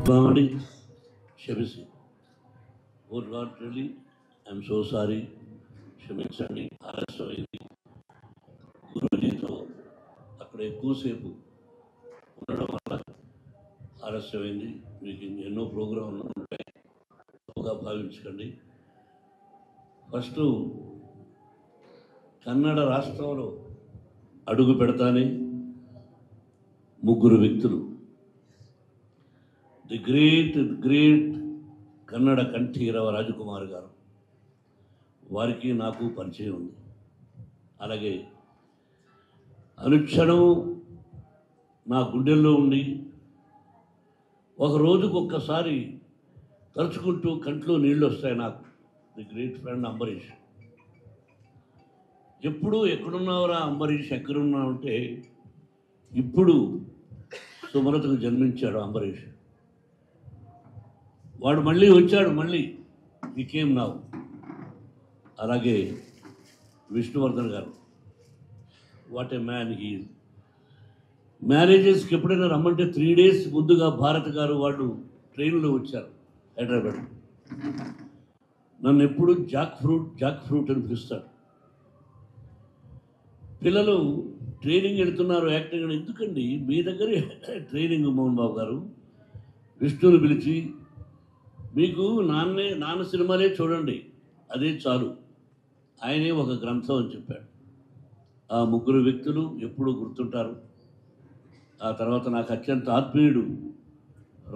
Bhavani, క్షమించి oh God really I'm so sorry, క్షమించండి. ఆలస్యం అయింది. గురూజీతో అక్కడ ఎక్కువసేపు ఉండడం వల్ల ఆలస్యమైంది. మీకు ఎన్నో ప్రోగ్రాంలు ఉంటాయి, తప్పుగా భావించకండి. ఫస్ట్ కన్నడ రాష్ట్రంలో అడుగు పెడతానే ముగ్గురు వ్యక్తులు, ది గ్రేట్ కన్నడ కంఠీరవ రాజకుమార్ గారు, వారికి నాకు పరిచయం ఉంది. అలాగే అనుక్షణం నా గుండెల్లో ఉండి ఒక రోజుకొక్కసారి తలుచుకుంటూ కంట్లో నీళ్ళు వస్తాయి నాకు, ది గ్రేట్ ఫ్రెండ్ అంబరీష్. ఎప్పుడు ఎక్కడున్నావురా అంబరీష్, ఎక్కడున్నావంటే ఇప్పుడు సుమలతకు జన్మించాడు అంబరీష్. వాడు మళ్ళీ వచ్చాడు, మళ్ళీ హి కేమ్ నౌ. అలాగే విష్ణువర్ధన్ గారు, వాట్ ఏ మ్యాన్ హీ. మ్యారేజెస్కి ఎప్పుడైనా రమ్మంటే 3 days ముందుగా భారత్ గారు వాళ్ళు ట్రైన్లో వచ్చారు హైదరాబాద్. నన్ను ఎప్పుడు జాక్ ఫ్రూట్ అని పిలుస్తాడు. పిల్లలు ట్రైనింగ్ వెళుతున్నారు, యాక్టింగ్. ఎందుకండి మీ దగ్గర ట్రైనింగ్ మోహన్ బాబు గారు? విష్ణుని పిలిచి మీకు నాన్న సినిమాలే చూడండి, అదే చాలు, ఆయనే ఒక గ్రంథం అని చెప్పాడు. ఆ ముగ్గురు వ్యక్తులు ఎప్పుడూ గుర్తుంటారు. ఆ తర్వాత నాకు అత్యంత ఆత్మీయుడు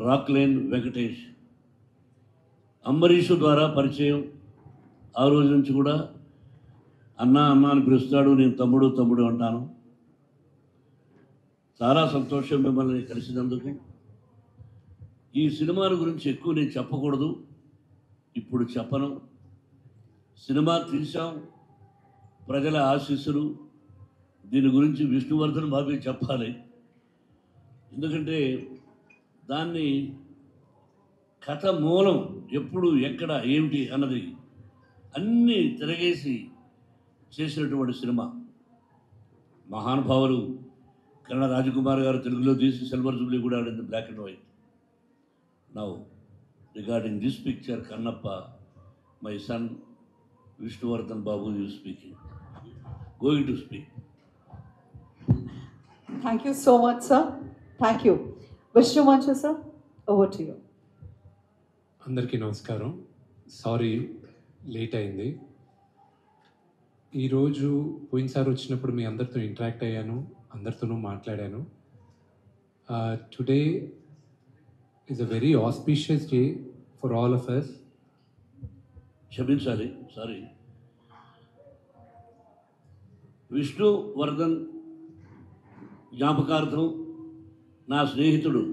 రాక్లైన్ వెంకటేష్. అంబరీషు ద్వారా పరిచయం. ఆ రోజు నుంచి కూడా అన్న అని పిలుస్తాడు, నేను తమ్ముడు అంటాను. చాలా సంతోషం మిమ్మల్ని కలిసినందుకు. ఈ సినిమాల గురించి ఎక్కువ నేను చెప్పకూడదు, ఇప్పుడు చెప్పను. సినిమా తీసాం, ప్రజల ఆశీస్సులు, దీని గురించి విష్ణువర్ధన్ బాబు చెప్పాలి. ఎందుకంటే దాన్ని కథ మూలం ఎప్పుడు ఎక్కడ ఏమిటి అన్నది అన్నీ తిరగేసి చేసినటువంటి సినిమా. మహానుభావులు కన్నడ రాజకుమార్ గారు తెలుగులో తీసి సిల్వర్ జూబ్లీ కూడా ఆడింది, black and white. Now regarding this picture Kannappa, my son Vishnuvardhan Babu is speaking, going to speak. Thank you so much, sir. Thank you. Vishnu Manchu, sir, over to you. అందరికీ నమస్కారం. సారీ లేట్ అయింది. ఈరోజు పోయినసారి వచ్చినప్పుడు మీ అందరితో interact అయ్యాను, అందరితోనూ మాట్లాడాను. Today is a very auspicious day for all of us. క్షమించాలి, సారీ. విష్ణువర్ధన్ జ్ఞాపకార్థం, నా స్నేహితుడు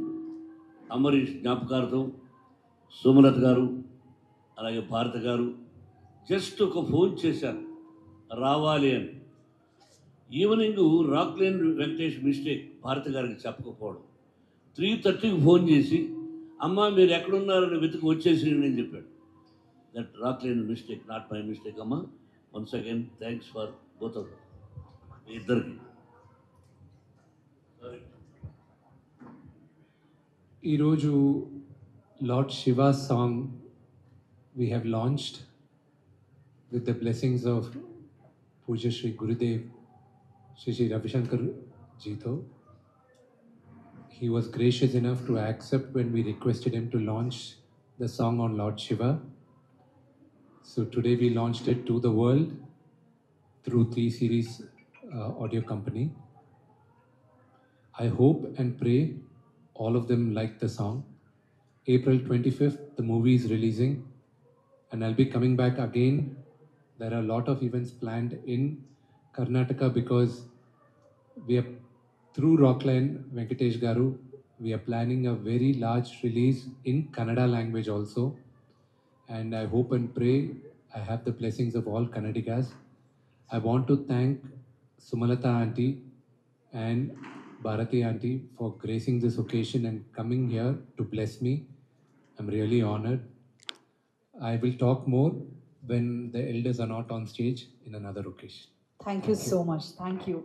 అంబరీష్ జ్ఞాపకార్థం సుమలత గారు, అలాగే భారత గారు జస్ట్ ఒక ఫోన్ చేశాను రావాలి అని. ఈవినింగ్ రాక్లైన్ వెంకటేష్ మిస్టేక్ భారత గారికి చెప్పకపోవడం, 3:30కి ఫోన్ చేసి అమ్మ మీరు ఎక్కడున్నారని వెతికి వచ్చేసి నేను చెప్పాడు. That Rockline mistake, not my mistake అమ్మ. Once again thanks for both of ఇద్దరికి. ఈరోజు Lord Shiva song we have launched with the blessings of Puja Shri Gurudev Shri Ravi Shankar Jito. He was gracious enough to accept when we requested him to launch the song on Lord Shiva. So today we launched it to the world through 3Series audio company. I hope and pray all of them like the song. April 25th, the movie is releasing, and I'll be coming back again. There are a lot of events planned in Karnataka because we are, through Rockline Venkatesh Garu, we are planning a very large release in Kannada language also. And I hope and pray I have the blessings of all Kannadigas. I want to thank Sumalata auntie and Bharati auntie for gracing this occasion and coming here to bless me. I'm really honored. I will talk more when the elders are not on stage in another occasion. Thank you so much. Thank you.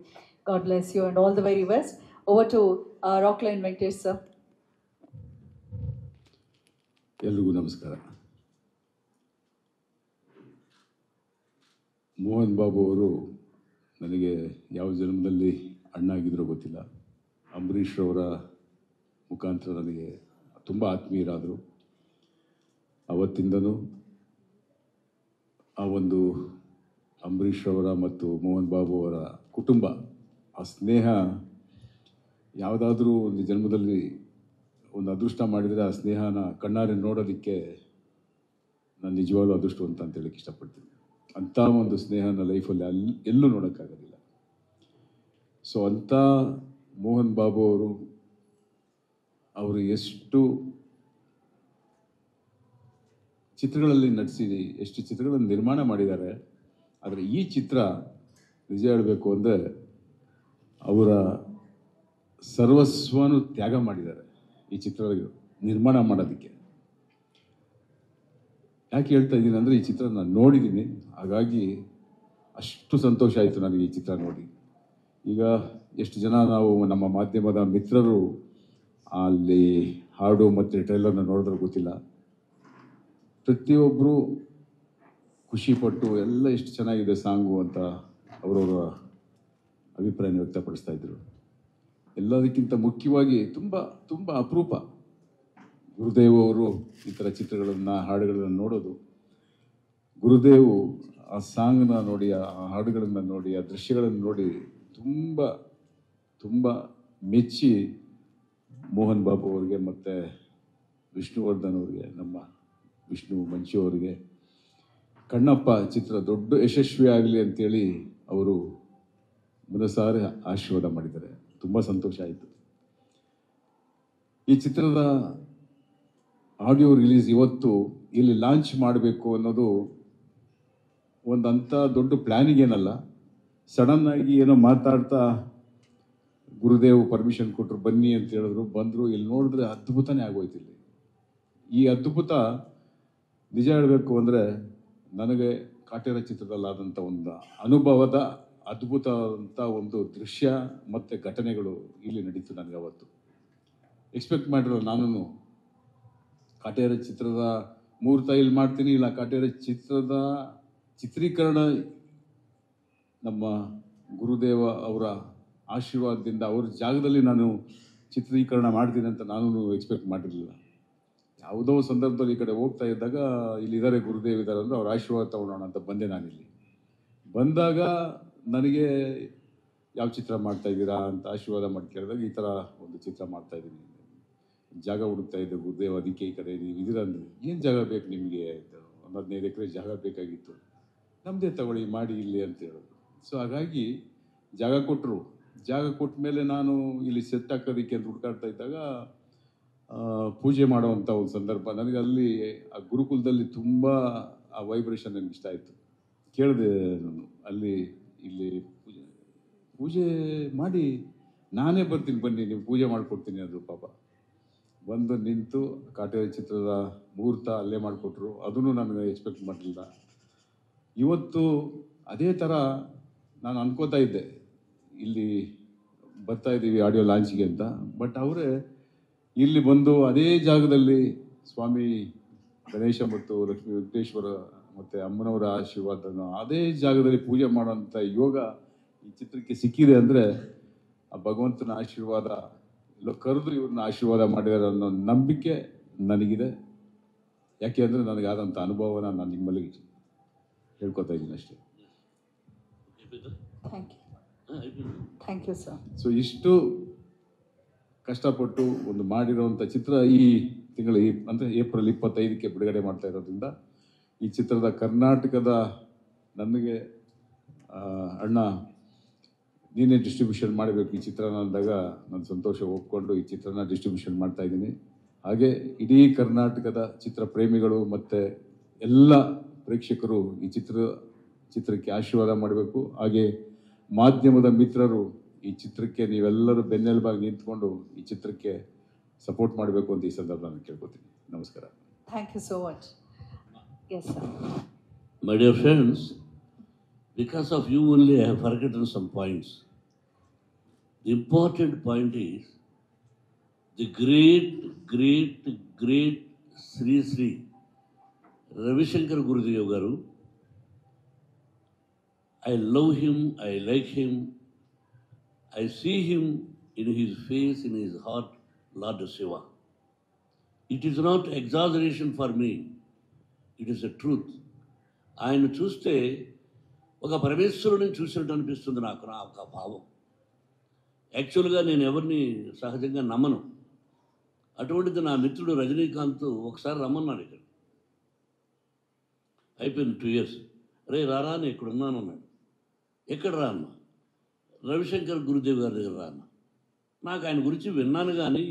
God bless you and all the very best. Over to Rockline Venkatesh, sir. ಎಲ್ರಿಗೂ ನಮಸ್ಕಾರ. ಮೋಹನ್ ಬಾಬು ಅವರು ನನಗೆ ಯಾವ ಜನ್ಮದಲ್ಲಿ ಅಣ್ಣ ಆಗಿದ್ರೋ ಗೊತ್ತಿಲ್ಲ. ಅಂಬರೀಷ್ ಅವರ ಮುಖಾಂತರ ನನಗೆ ತುಂಬ ಆತ್ಮೀಯರಾದರು. ಅವತ್ತಿಂದನೂ ಆ ಒಂದು ಅಂಬರೀಷ್ ಅವರ ಮತ್ತು ಮೋಹನ್ ಬಾಬು ಅವರ ಕುಟುಂಬ, ಆ ಸ್ನೇಹ ಯಾವುದಾದ್ರೂ ಒಂದು ಜನ್ಮದಲ್ಲಿ ಒಂದು ಅದೃಷ್ಟ ಮಾಡಿದರೆ ಆ ಸ್ನೇಹನ ಕಣ್ಣಾರೆ ನೋಡೋದಕ್ಕೆ ನಾನು ನಿಜವಾಗ್ಲೂ ಅದೃಷ್ಟವಂತ ಅಂತ ಹೇಳಕ್ಕೆ ಇಷ್ಟಪಡ್ತೀನಿ. ಅಂಥ ಒಂದು ಸ್ನೇಹನ ಲೈಫಲ್ಲಿ ಎಲ್ಲೂ ನೋಡೋಕ್ಕಾಗೋದಿಲ್ಲ. ಸೊ ಅಂಥ ಮೋಹನ್ ಬಾಬು ಅವರು ಎಷ್ಟು ಚಿತ್ರಗಳಲ್ಲಿ ನಟಿಸಿ ಎಷ್ಟು ಚಿತ್ರಗಳನ್ನು ನಿರ್ಮಾಣ ಮಾಡಿದ್ದಾರೆ. ಆದರೆ ಈ ಚಿತ್ರ ನಿಜ ಹೇಳಬೇಕು ಅಂದರೆ ಅವರ ಸರ್ವಸ್ವನು ತ್ಯಾಗ ಮಾಡಿದ್ದಾರೆ ಈ ಚಿತ್ರ ನಿರ್ಮಾಣ ಮಾಡೋದಕ್ಕೆ. ಯಾಕೆ ಹೇಳ್ತಾ ಇದ್ದೀನಿ ಅಂದರೆ ಈ ಚಿತ್ರ ನಾನು ನೋಡಿದ್ದೀನಿ, ಹಾಗಾಗಿ ಅಷ್ಟು ಸಂತೋಷ ಆಯಿತು ನನಗೆ ಈ ಚಿತ್ರ ನೋಡಿ. ಈಗ ಎಷ್ಟು ಜನ ನಾವು ನಮ್ಮ ಮಾಧ್ಯಮದ ಮಿತ್ರರು ಅಲ್ಲಿ ಹಾಡು ಮತ್ತು ಟ್ರೈಲರ್ನ ನೋಡಿದ್ರೆ ಗೊತ್ತಿಲ್ಲ, ಪ್ರತಿಯೊಬ್ಬರು ಖುಷಿಪಟ್ಟು ಎಲ್ಲ ಎಷ್ಟು ಚೆನ್ನಾಗಿದೆ ಸಾಂಗು ಅಂತ ಅವರವರ ಅಭಿಪ್ರಾಯನ ವ್ಯಕ್ತಪಡಿಸ್ತಾ ಇದ್ರು. ಎಲ್ಲದಕ್ಕಿಂತ ಮುಖ್ಯವಾಗಿ ತುಂಬ ತುಂಬ ಅಪರೂಪ ಗುರುದೇವ್ ಅವರು ಈ ಥರ ಚಿತ್ರಗಳನ್ನು ಹಾಡುಗಳನ್ನು ನೋಡೋದು. ಗುರುದೇವ್ ಆ ಸಾಂಗ್ನ ನೋಡಿ, ಆ ಹಾಡುಗಳನ್ನು ನೋಡಿ, ಆ ದೃಶ್ಯಗಳನ್ನು ನೋಡಿ ತುಂಬ ತುಂಬ ಮೆಚ್ಚಿ ಮೋಹನ್ ಬಾಬು ಅವರಿಗೆ ಮತ್ತು ವಿಷ್ಣುವರ್ಧನ್ ಅವರಿಗೆ, ನಮ್ಮ ವಿಷ್ಣು ಮಂಚು ಅವರಿಗೆ ಕಣ್ಣಪ್ಪ ಚಿತ್ರ ದೊಡ್ಡ ಯಶಸ್ವಿ ಆಗಲಿ ಅಂತೇಳಿ ಅವರು ಮನಸಾರೆ ಆಶೀರ್ವಾದ ಮಾಡಿದ್ದಾರೆ. ತುಂಬ ಸಂತೋಷ ಆಯಿತು. ಈ ಚಿತ್ರದ ಆಡಿಯೋ ರಿಲೀಸ್ ಇವತ್ತು ಇಲ್ಲಿ ಲಾಂಚ್ ಮಾಡಬೇಕು ಅನ್ನೋದು ಒಂದಂಥ ದೊಡ್ಡ ಪ್ಲ್ಯಾನಿಂಗ್ ಏನಲ್ಲ. ಸಡನ್ನಾಗಿ ಏನೋ ಮಾತಾಡ್ತಾ ಗುರುದೇವ್ ಪರ್ಮಿಷನ್ ಕೊಟ್ಟರು, ಬನ್ನಿ ಅಂತ ಹೇಳಿದ್ರು, ಬಂದರು. ಇಲ್ಲಿ ನೋಡಿದ್ರೆ ಅದ್ಭುತನೇ ಆಗೋಯ್ತು. ಇಲ್ಲಿ ಈ ಅದ್ಭುತ ನಿಜ ಹೇಳಬೇಕು ಅಂದರೆ ನನಗೆ ಕಾಟೇರ ಚಿತ್ರದಲ್ಲಾದಂಥ ಒಂದು ಅನುಭವದ ಅದ್ಭುತ ಅಂತ ಒಂದು ದೃಶ್ಯ ಮತ್ತು ಘಟನೆಗಳು ಇಲ್ಲಿ ನಡೀತು. ನನಗೆ ಅವತ್ತು ಎಕ್ಸ್ಪೆಕ್ಟ್ ಮಾಡಿರೋ ನಾನು ಕಾಟೇರ ಚಿತ್ರದ ಮುಹೂರ್ತ ಇಲ್ಲಿ ಮಾಡ್ತೀನಿ, ಇಲ್ಲ ಕಾಟೇರ ಚಿತ್ರದ ಚಿತ್ರೀಕರಣ ನಮ್ಮ ಗುರುದೇವ ಅವರ ಆಶೀರ್ವಾದದಿಂದ ಅವ್ರ ಜಾಗದಲ್ಲಿ ನಾನು ಚಿತ್ರೀಕರಣ ಮಾಡ್ತೀನಿ ಅಂತ ನಾನು ಎಕ್ಸ್ಪೆಕ್ಟ್ ಮಾಡಿರಲಿಲ್ಲ. ಯಾವುದೋ ಸಂದರ್ಭದಲ್ಲಿ ಈ ಕಡೆ ಹೋಗ್ತಾ ಇದ್ದಾಗ ಇಲ್ಲಿದ್ದಾರೆ ಗುರುದೇವ್ ಇದ್ದಾರೆ ಅಂದರೆ ಅವ್ರ ಆಶೀರ್ವಾದ ತಗೊಳ್ಳೋಣ ಅಂತ ಬಂದೆ. ನಾನಿಲ್ಲಿ ಬಂದಾಗ ನನಗೆ ಯಾವ ಚಿತ್ರ ಮಾಡ್ತಾ ಇದ್ದೀರಾ ಅಂತ ಆಶೀರ್ವಾದ ಮಾಡಿ ಕೇಳಿದಾಗ ಈ ಥರ ಒಂದು ಚಿತ್ರ ಮಾಡ್ತಾ ಇದ್ದೀನಿ, ಜಾಗ ಹುಡುಕ್ತಾ ಇದ್ದೆ ಗುರುದೇವ್, ಅದಕ್ಕೆ ಈ ಕಡೆ ನೀವು ಇದ್ದೀರ ಅಂದರೆ ಏನು ಜಾಗ ಬೇಕು ನಿಮಗೆ? ಒಂದು 15 ಎಕರೆ ಜಾಗ ಬೇಕಾಗಿತ್ತು, ನಮ್ಮದೇ ತಗೊಳ್ಳಿ ಮಾಡಿ ಇಲ್ಲಿ ಅಂತ ಹೇಳೋದು. ಸೊ ಹಾಗಾಗಿ ಜಾಗ ಕೊಟ್ಟರು. ಜಾಗ ಕೊಟ್ಟ ಮೇಲೆ ನಾನು ಇಲ್ಲಿ ಸೆಟ್ ಹಾಕೋದಕ್ಕೆ ಅಂತ ಹುಡುಕಾಡ್ತಾ ಇದ್ದಾಗ ಪೂಜೆ ಮಾಡೋವಂಥ ಒಂದು ಸಂದರ್ಭ ನನಗೆ ಅಲ್ಲಿ ಆ ಗುರುಕುಲದಲ್ಲಿ ತುಂಬ ಆ ವೈಬ್ರೇಷನ್ ನನಗೆ ಇಷ್ಟ ಆಯಿತು. ಕೇಳಿದೆ ನಾನು, ಅಲ್ಲಿ ಇಲ್ಲಿ ಪೂಜೆ ಮಾಡಿ ನಾನೇ ಬರ್ತೀನಿ, ಬನ್ನಿ ನೀವು ಪೂಜೆ ಮಾಡಿಕೊಡ್ತೀನಿ ಅಂದರು. ಪಾಪ ಬಂದು ನಿಂತು ಕಾಟೇರ ಚಿತ್ರದ ಮುಹೂರ್ತ ಅಲ್ಲೇ ಮಾಡಿಕೊಟ್ರು. ಅದನ್ನು ನನಗೆ ಎಕ್ಸ್ಪೆಕ್ಟ್ ಮಾಡಲಿಲ್ಲ. ಇವತ್ತು ಅದೇ ಥರ ನಾನು ಅನ್ಕೋತಾ ಇದ್ದೆ ಇಲ್ಲಿ ಬರ್ತಾ ಇದ್ದೀವಿ ಆಡಿಯೋ ಲಾಂಚಿಗೆ ಅಂತ. ಬಟ್ ಅವರೇ ಇಲ್ಲಿ ಬಂದು ಅದೇ ಜಾಗದಲ್ಲಿ ಸ್ವಾಮಿ ಗಣೇಶ ಮತ್ತು ಲಕ್ಷ್ಮೀ ವೆಂಕಟೇಶ್ವರ ಮತ್ತು ಅಮ್ಮನವರ ಆಶೀರ್ವಾದನ ಅದೇ ಜಾಗದಲ್ಲಿ ಪೂಜೆ ಮಾಡೋಂಥ ಯೋಗ ಈ ಚಿತ್ರಕ್ಕೆ ಸಿಕ್ಕಿದೆ ಅಂದರೆ ಆ ಭಗವಂತನ ಆಶೀರ್ವಾದ ಎಲ್ಲೋ ಕರೆದು ಇವ್ರನ್ನ ಆಶೀರ್ವಾದ ಮಾಡಿದ್ದಾರೆ ಅನ್ನೋ ನಂಬಿಕೆ ನನಗಿದೆ. ಯಾಕೆ ಅಂದರೆ ನನಗಾದಂಥ ಅನುಭವನ ನಾನು ನಿಮ್ಮಲ್ಲಿ ಹೇಳ್ಕೊತಾ ಇದ್ದೀನಿ ಅಷ್ಟೇ. Thank you sir. ಸೊ ಇಷ್ಟು ಕಷ್ಟಪಟ್ಟು ಒಂದು ಮಾಡಿರೋವಂಥ ಚಿತ್ರ ಈ ತಿಂಗಳು ಅಂದರೆ ಏಪ್ರಿಲ್ 25ಕ್ಕೆ ಬಿಡುಗಡೆ ಮಾಡ್ತಾ ಇರೋದ್ರಿಂದ ಈ ಚಿತ್ರದ ಕರ್ನಾಟಕದ ನನಗೆ ಅಣ್ಣ ನೀನೇ ಡಿಸ್ಟ್ರಿಬ್ಯೂಷನ್ ಮಾಡಬೇಕು ಈ ಚಿತ್ರನ ಅಂದಾಗ ನಾನು ಸಂತೋಷ ಒಪ್ಕೊಂಡು ಈ ಚಿತ್ರನ ಡಿಸ್ಟ್ರಿಬ್ಯೂಷನ್ ಮಾಡ್ತಾ ಇದ್ದೀನಿ. ಹಾಗೆ ಇಡೀ ಕರ್ನಾಟಕದ ಚಿತ್ರ ಪ್ರೇಮಿಗಳು ಮತ್ತು ಎಲ್ಲ ಪ್ರೇಕ್ಷಕರು ಈ ಚಿತ್ರಕ್ಕೆ ಆಶೀರ್ವಾದ ಮಾಡಬೇಕು. ಹಾಗೆ ಮಾಧ್ಯಮದ ಮಿತ್ರರು ಈ ಚಿತ್ರಕ್ಕೆ ನೀವೆಲ್ಲರೂ ಬೆನ್ನೆಲುಬಾಗಿ ನಿಂತ್ಕೊಂಡು ಈ ಚಿತ್ರಕ್ಕೆ ಸಪೋರ್ಟ್ ಮಾಡಬೇಕು ಅಂತ ಈ ಸಂದರ್ಭ ನಾನು ಕೇಳ್ಕೊತೀನಿ. ನಮಸ್ಕಾರ. Thank you so much. Yes sir. My dear friends, because of you only I have forgotten some points. The important point is the great Sri Sri Ravishankar Gurudev garu. I love him, I like him, I see him in his face, in his heart, Lord Shiva. It is not exaggeration for me, it is a truth. ఆయన చూస్తే ఒక పరమేశ్వరుని చూసినట్టు అనిపిస్తుంది నాకు, నా ఒక భావం. యాక్చువల్గా నేను ఎవరిని సహజంగా నమ్మను. అటువంటిది నా మిత్రుడు రజనీకాంత్ ఒకసారి రమ్మన్నాడు ఇక్కడ. అయిపోయింది 2 years. రే రారా నేను ఇక్కడ ఉన్నాను అన్నాడు. ఎక్కడ రా అన్న? రవిశంకర్ గురుదేవ్ గారి దగ్గర రా అన్న. నాకు ఆయన గురించి విన్నాను కానీ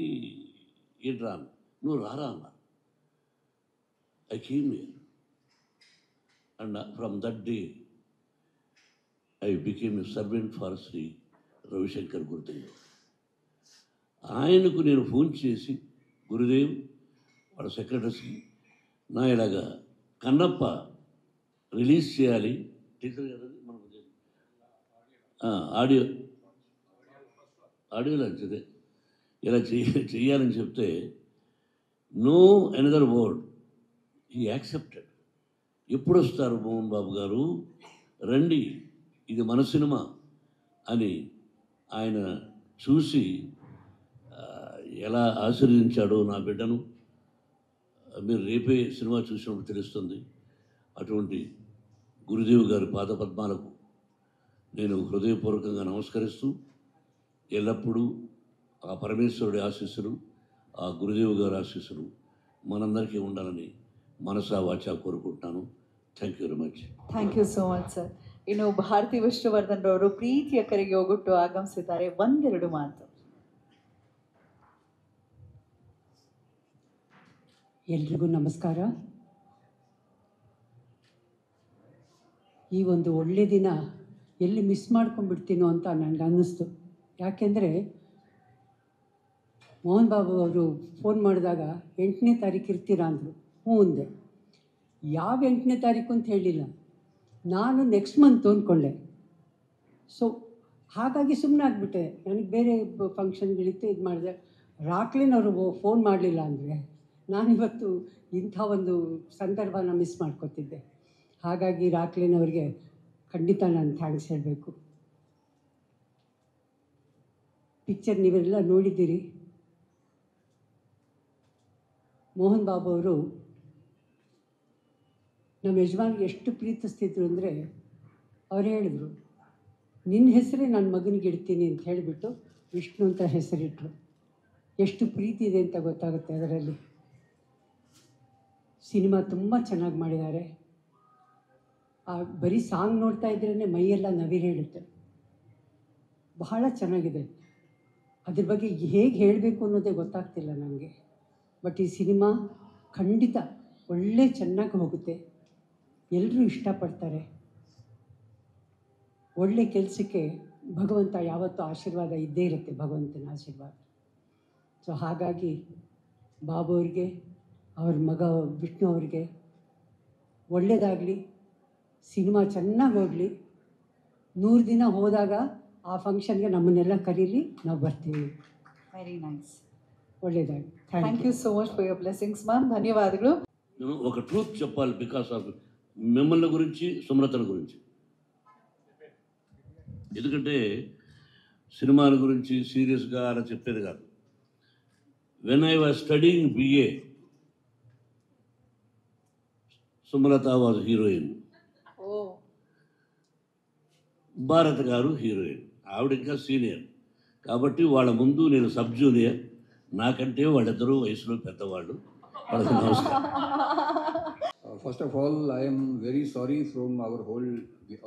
ఏంటి రా అన్న. నువ్వు రారా అన్న. I came here and from that day I became a servant for Shri Ravishankar Gurudev. ఆయనకు నేను ఫోన్ చేసి, గురుదేవ్ వాళ్ళ సెక్రటరీకి నా ఇలాగా కన్నప్ప రిలీజ్ చేయాలి, టీచర్ గారు మనకు ఆడియో లాంటిదే ఇలా చెయ్యాలని చెప్తే, no another word, he accepted. ఎప్పుడు వస్తారు మోహన్ బాబు గారు, రండి, ఇది మన సినిమా అని ఆయన చూసి ఎలా ఆశీర్వదించాడో నా బిడ్డను మీరు రేపే సినిమా చూసినప్పుడు తెలుస్తుంది. అటువంటి గురుదేవ్ గారి పాదపద్మాలకు నేను హృదయపూర్వకంగా నమస్కరిస్తూ, ఎల్లప్పుడూ ఆ పరమేశ్వరుడి ఆశీస్సులు, ఆ గురుదేవ్ గారి ఆశీస్సులు మనందరికీ ఉండాలని మనసా వాచా కోరుకుంటున్నాను. Thank you very much. Thank you so much sir. ಇನ್ನು ಭಾರತಿ ವಿಷ್ಣುವರ್ಧನ್ ರವರು ಪ್ರೀತಿಯ ಕರೆಗೆ ಒಗ್ಗಟ್ಟು ಆಗಮಿಸಿದ್ದಾರೆ. ಒಂದೆರಡು ಮಾತು. ಎಲ್ರಿಗೂ ನಮಸ್ಕಾರ. ಈ ಒಂದು ಒಳ್ಳೆ ದಿನ ಎಲ್ಲಿ ಮಿಸ್ ಮಾಡ್ಕೊಂಡ್ಬಿಡ್ತೀನೋ ಅಂತ ನನಗೆ ಅನ್ನಿಸ್ತು. ಯಾಕೆಂದರೆ ಮೋಹನ್ ಬಾಬು ಅವರು ಫೋನ್ ಮಾಡಿದಾಗ 8ನೇ ತಾರೀಕು ಇರ್ತೀರಾ ಅಂದರು. ಹ್ಞೂ ಅಂದೆ. ಯಾವ 8ನೇ ತಾರೀಕು ಅಂತ ಹೇಳಿಲ್ಲ, ನಾನು ನೆಕ್ಸ್ಟ್ ಮಂತ್ ಅಂದ್ಕೊಂಡೆ. ಸೊ ಹಾಗಾಗಿ ಸುಮ್ಮನೆ ಆಗಿಬಿಟ್ಟೆ. ನನಗೆ ಬೇರೆ ಫಂಕ್ಷನ್ಗಳಿತ್ತು, ಇದು ಮಾಡಿದೆ. ರಾಕ್ಲಿನ್ ಅವರು ಫೋನ್ ಮಾಡಲಿಲ್ಲ ಅಂದರೆ ನಾನಿವತ್ತು ಇಂಥ ಒಂದು ಸಂದರ್ಭನ ಮಿಸ್ ಮಾಡ್ಕೊತಿದ್ದೆ. ಹಾಗಾಗಿ ರಾಕ್ಲಿನ್ ಅವರಿಗೆ ಖಂಡಿತ ನಾನು ಥ್ಯಾಂಕ್ಸ್ ಹೇಳಬೇಕು. ಪಿಕ್ಚರ್ ನೀವೆಲ್ಲ ನೋಡಿದ್ದೀರಿ. ಮೋಹನ್ ಬಾಬು ಅವರು ನಮ್ಮ ಯಜಮಾನಿಗೆ ಎಷ್ಟು ಪ್ರೀತಿಸ್ತಿದ್ರು ಅಂದರೆ, ಅವ್ರು ಹೇಳಿದ್ರು, ನಿನ್ನ ಹೆಸರೇ ನನ್ನ ಮಗನಿಗೆ ಇಡ್ತೀನಿ ಅಂತ ಹೇಳಿಬಿಟ್ಟು ವಿಷ್ಣು ಅಂತ ಹೆಸರಿಟ್ಟರು. ಎಷ್ಟು ಪ್ರೀತಿ ಇದೆ ಅಂತ ಗೊತ್ತಾಗುತ್ತೆ ಅದರಲ್ಲಿ. ಸಿನಿಮಾ ತುಂಬ ಚೆನ್ನಾಗಿ ಮಾಡಿದ್ದಾರೆ. ಬರೀ ಸಾಂಗ್ ನೋಡ್ತಾ ಇದ್ರೇ ಮೈಯೆಲ್ಲ ನವಿರೇಳುತ್ತೆ. ಬಹಳ ಚೆನ್ನಾಗಿದೆ. ಅದ್ರ ಬಗ್ಗೆ ಹೇಗೆ ಹೇಳಬೇಕು ಅನ್ನೋದೇ ಗೊತ್ತಾಗ್ತಿಲ್ಲ ನನಗೆ. ಬಟ್ ಈ ಸಿನಿಮಾ ಖಂಡಿತ ಒಳ್ಳೆ ಚೆನ್ನಾಗಿ ಹೋಗುತ್ತೆ, ಎಲ್ಲರೂ ಇಷ್ಟಪಡ್ತಾರೆ. ಒಳ್ಳೆ ಕೆಲಸಕ್ಕೆ ಭಗವಂತ ಯಾವತ್ತೂ ಆಶೀರ್ವಾದ ಇದ್ದೇ ಇರುತ್ತೆ, ಭಗವಂತನ ಆಶೀರ್ವಾದ. ಸೊ ಹಾಗಾಗಿ ಬಾಬು ಅವ್ರಿಗೆ, ಅವ್ರ ಮಗ ವಿಷ್ಣು ಅವ್ರಿಗೆ ಒಳ್ಳೆಯದಾಗಲಿ, ಸಿನಿಮಾ ಚೆನ್ನಾಗಿ ಹೋಗಲಿ. 100 ದಿನ ಹೋದಾಗ ಆ ಫಂಕ್ಷನ್ಗೆ ನಮ್ಮನ್ನೆಲ್ಲ ಕರೀಲಿ, ನಾವು ಬರ್ತೀವಿ. Very nice. ಒಳ್ಳೆಯದಾಗಿ. Thank you so much for your blessings ma'am. ಧನ್ಯವಾದಗಳು. నేను ఒక ట్రూత్ చెప్పాలి, బికాస్ ఆఫ్ మిమ్మల్ని గురించి, సుమలతల గురించి. ఎందుకంటే సినిమాల గురించి సీరియస్గా అలా చెప్పేది కాదు. When I was studying BA, Sumalatha was heroine, Bharat గారు హీరోయిన్. ఆవిడ ఇంకా సీనియర్ కాబట్టి వాళ్ళ ముందు నేను సబ్ జూనియర్. నాకంటే వాళ్ళిద్దరూ వయసులో పెద్దవాళ్ళు. వాళ్ళకి నమస్కారం. First of all, I am very sorry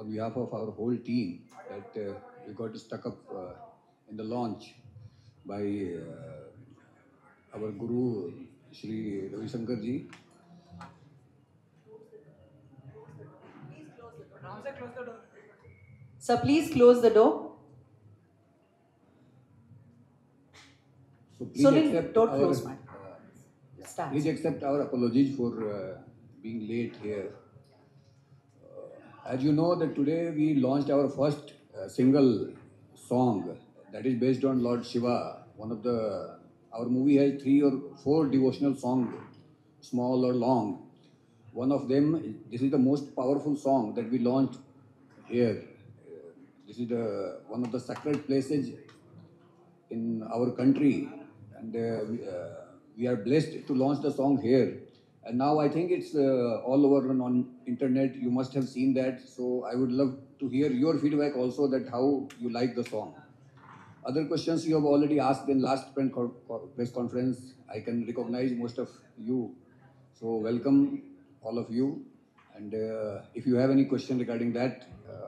on behalf of our whole team that we got stuck up in the launch by our Guru Shri Ravi Shankar ji. Sir, please close the door. So please accept don't our, close mine. Start. please accept our apologies for being late here. As you know that today we launched our first single song that is based on Lord Shiva. Our movie has 3 or 4 devotional songs small or long. One of them, this is the most powerful song that we launched here. This is one of the sacred places in our country, and we are blessed to launch the song here. And now I think it's all over on internet. You must have seen that. So I would love to hear your feedback also, that how you like the song. Other questions you have already asked in last press conference. I can recognize most of you. So welcome all of you. And if you have any question regarding that,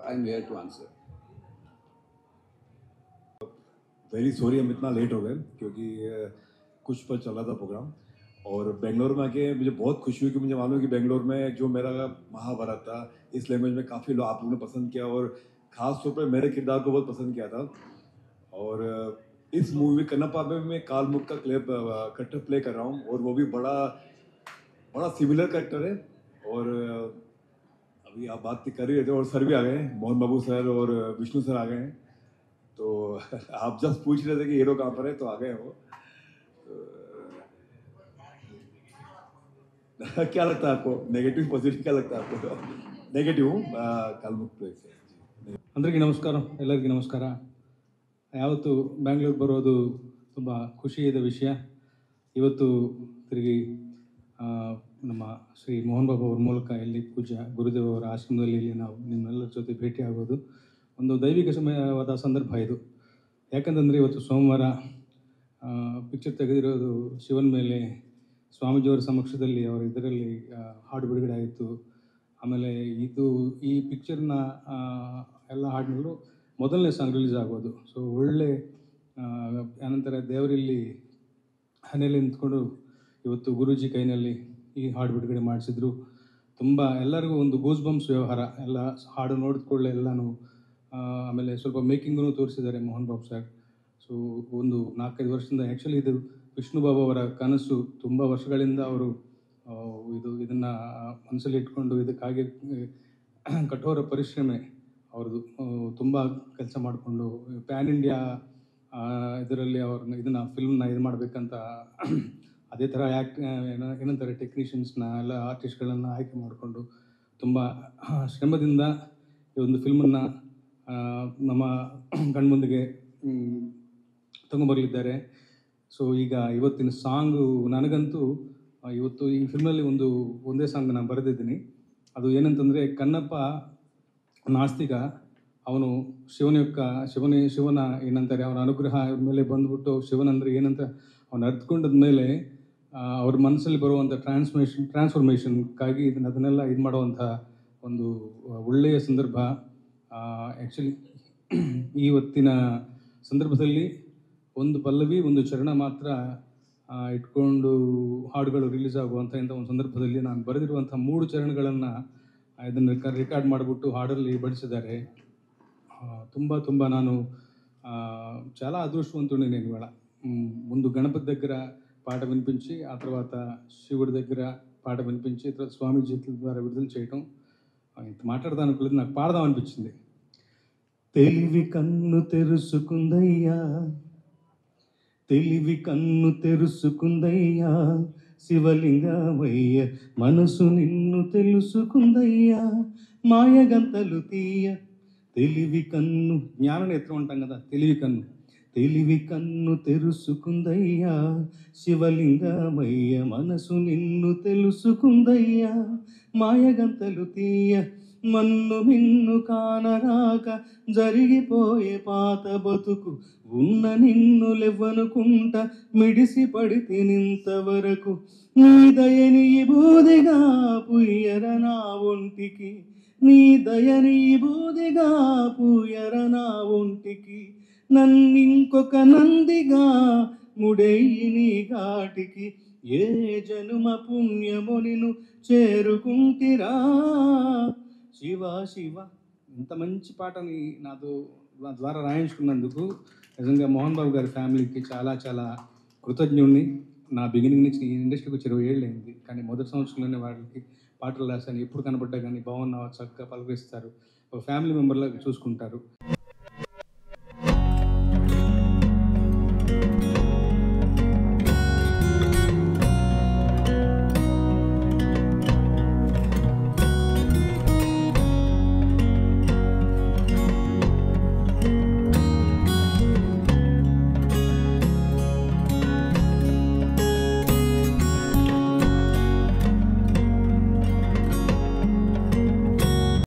I'm here to answer. Very sorry हम इतना late हो गए क्योंकि कुछ पर चल रहा था प्रोग्राम, और बेंगलोर में आके मुझे बहुत खुशी हुई कि मुझे मालूम है कि बेंगलोर में जो मेरा महाभारत था इस लैंग्वेज में काफ़ी लोग आप लोगों ने पसंद किया, और ख़ास तौर पर मेरे किरदार को बहुत पसंद किया था। और इस मूवी कन्नप्पा में मैं काल मुख का करेक्टर प्ले कर रहा हूँ, और वो भी बड़ा सिमिलर करेक्टर है। और अभी आप बात कर ही रहे थे और सर भी आ गए हैं, मोहन बाबू सर और विष्णु सर आ गए हैं। तो आप जस्ट पूछ रहे थे कि हीरो कहाँ पर है, तो आ गए वो। तो क्या लगता है आपको, नेगेटिव पॉजिटिव क्या लगता है आपको? नेगेटिव कालमुख प्ले से। అందరికీ నమస్కారం, ಎಲ್ಲರಿಗೂ ನಮಸ್ಕಾರ. ಯಾವತ್ತು ಬ್ಯಾಂಗ್ಳೂರಿಗೆ ಬರೋದು ತುಂಬ ಖುಷಿಯಾದ ವಿಷಯ. ಇವತ್ತು ತಿರುಗಿ ನಮ್ಮ ಶ್ರೀ ಮೋಹನ್ ಬಾಬು ಅವ್ರ ಮೂಲಕ ಇಲ್ಲಿ ಪೂಜ್ಯ ಗುರುದೇವ್ ಅವರ ಆಶ್ರಮದಲ್ಲಿ ಇಲ್ಲಿ ನಾವು ನಿಮ್ಮೆಲ್ಲರ ಜೊತೆ ಭೇಟಿಯಾಗೋದು ಒಂದು ದೈವಿಕ ಸಮಯವಾದ ಸಂದರ್ಭ ಇದು. ಯಾಕಂತಂದರೆ ಇವತ್ತು ಸೋಮವಾರ ಪಿಕ್ಚರ್ ತೆಗೆದಿರೋದು ಶಿವನ ಮೇಲೆ ಸ್ವಾಮೀಜಿಯವರ ಸಮಕ್ಷದಲ್ಲಿ ಅವರ ಇದರಲ್ಲಿ ಹಾಡು ಬಿಡುಗಡೆ ಆಯಿತು. ಆಮೇಲೆ ಈ ಪಿಕ್ಚರ್ನ ಎಲ್ಲ ಹಾಡಿನಲ್ಲೂ ಮೊದಲನೇ ಸಾಂಗ್ ರಿಲೀಸ್ ಆಗೋದು. ಸೊ ಒಳ್ಳೆ ಅನಂತರ ದೇವರಲ್ಲಿ ಹನೆಯಲ್ಲಿ ನಿಂತ್ಕೊಂಡು ಇವತ್ತು ಗುರೂಜಿ ಕೈನಲ್ಲಿ ಈ ಹಾಡು ಬಿಡುಗಡೆ ಮಾಡಿಸಿದ್ರು. ತುಂಬ ಎಲ್ಲರಿಗೂ ಒಂದು ಗೂಸ್ ಬಂಪ್ಸ್ ವ್ಯವಹಾರ, ಎಲ್ಲ ಹಾಡು ನೋಡಿದ್ಕೊಳ್ಳೆ ಎಲ್ಲನೂ. ಆಮೇಲೆ ಸ್ವಲ್ಪ ಮೇಕಿಂಗೂ ತೋರಿಸಿದ್ದಾರೆ ಮೋಹನ್ ಬಾಬು ಸರ್. ಸೊ ಒಂದು 4-5 ವರ್ಷದಿಂದ ಆ್ಯಕ್ಚುಲಿ ಇದು ವಿಷ್ಣು ಬಾಬು ಅವರ ಕನಸು. ತುಂಬ ವರ್ಷಗಳಿಂದ ಅವರು ಇದನ್ನು ಮನಸ್ಸಲ್ಲಿ ಇಟ್ಕೊಂಡು ಇದಕ್ಕಾಗಿ ಕಠೋರ ಪರಿಶ್ರಮೆ ಅವ್ರದ್ದು. ತುಂಬ ಕೆಲಸ ಮಾಡಿಕೊಂಡು ಪ್ಯಾನ್ ಇಂಡಿಯಾ ಇದರಲ್ಲಿ ಇದನ್ನು ಫಿಲ್ಮ್ನ ಇದು ಮಾಡಬೇಕಂತ ಅದೇ ಥರ ಏನಂತಾರೆ ಟೆಕ್ನಿಷಿಯನ್ಸ್ನ ಎಲ್ಲ ಆರ್ಟಿಸ್ಟ್ಗಳನ್ನು ಆಯ್ಕೆ ಮಾಡಿಕೊಂಡು ತುಂಬ ಶ್ರಮದಿಂದ ಈ ಒಂದು ಫಿಲ್ಮನ್ನು ನಮ್ಮ ಕಣ್ಮುಂದಿಗೆ ತಗೊಂಬರಲಿದ್ದಾರೆ. ಸೊ ಈಗ ಇವತ್ತಿನ ಸಾಂಗು ನನಗಂತೂ ಇವತ್ತು ಈ ಫಿಲ್ಮಲ್ಲಿ ಒಂದೇ ಸಾಂಗ್ ನಾನು ಬರೆದಿದ್ದೀನಿ. ಅದು ಏನಂತಂದರೆ, ಕನ್ನಪ್ಪ ನಾಸ್ತಿಕ, ಅವನು ಶಿವನ ಏನಂತಾರೆ ಅವನ ಅನುಗ್ರಹ ಇವ್ರ ಮೇಲೆ ಬಂದ್ಬಿಟ್ಟು ಶಿವನಂದರೆ ಏನಂತ ಅವನು ಅರ್ಥಕೊಂಡದ ಮೇಲೆ ಅವ್ರ ಮನಸ್ಸಲ್ಲಿ ಬರುವಂಥ ಟ್ರಾನ್ಸ್ಫಾರ್ಮೇಷನ್ಗಾಗಿ ಅದನ್ನೆಲ್ಲ ಇದು ಮಾಡುವಂಥ ಒಂದು ಒಳ್ಳೆಯ ಸಂದರ್ಭ. ಆ್ಯಕ್ಚುಲಿ ಇವತ್ತಿನ ಸಂದರ್ಭದಲ್ಲಿ ಒಂದು ಪಲ್ಲವಿ ಒಂದು ಚರಣ ಮಾತ್ರ ಇಟ್ಕೊಂಡು ಹಾಡುಗಳು ರಿಲೀಸ್ ಆಗುವಂಥ ಒಂದು ಸಂದರ್ಭದಲ್ಲಿ ನಾನು ಬರೆದಿರುವಂಥ 3 ಚರಣಗಳನ್ನು ಇದನ್ನು ರೆಕಾರ್ಡ್ ಮಾಡಿಬಿಟ್ಟು ಹಾಡಲ್ಲಿ ಬಳಸಿದ್ದಾರೆ. ತುಂಬ ನಾನು చాలా అదృష్టవంతుడిని నేను ఇవాళ. ముందు గణపతి దగ్గర పాట వినిపించి, ఆ తర్వాత శివుడి దగ్గర పాట వినిపించి, తర్వాత స్వామి చేతుల ద్వారా విడుదల చేయటం. ఇంత మాట్లాడదాం అనుకోలేదు, నాకు పాడదాం అనిపించింది. తెలివి కన్ను తెరుసుకుందయ్యా, తెలివి కన్ను తెరుసుకుందయ్యా, శివలింగమయ్య మనసు నిన్ను తెలుసుకుందయ్యా, మాయగంతలు తీయ. తెలివి కన్ను, జ్ఞాననేత్రం అంటాం కదా, తెలివి కన్ను తెరుసుకుందయ్యా, శివలింగమయ్య మనసు నిన్ను తెలుసుకుందయ్యా, మాయగంతలు తీయ. మన్ను మిన్ను కానరాక జరిగిపోయే పాత బతుకు, ఉన్న నిన్ను లెవ్వనుకుంట మిడిసి పడితే నింతవరకు. నీ దయని బూదిగా పుయ్యర నా ఒంటికి, నీ దయని బూదిగా పుయ్యర నా ఒంటికి, నన్నింకొక నందిగా ముడెయ్యి నీ ఘాటికి. ఏ జనుమ పుణ్యము నిన్ను చేరుకుంటిరా శివ శివ. ఇంత మంచి పాటని నా ద్వారా రాయించుకున్నందుకు నిజంగా మోహన్ బాబు గారి ఫ్యామిలీకి చాలా చాలా కృతజ్ఞుడిని. నా బిగినింగ్ నుంచి ఈ ఇండస్ట్రీకి వచ్చి 20 ఏళ్ళు అయింది, కానీ మొదటి సంవత్సరంలోనే వాళ్ళకి పాటలు రాశాను. ఎప్పుడు కనబడ్డా కానీ బాగున్నావా, చక్కగా పలకరిస్తారు, ఒక ఫ్యామిలీ మెంబర్లాగా చూసుకుంటారు.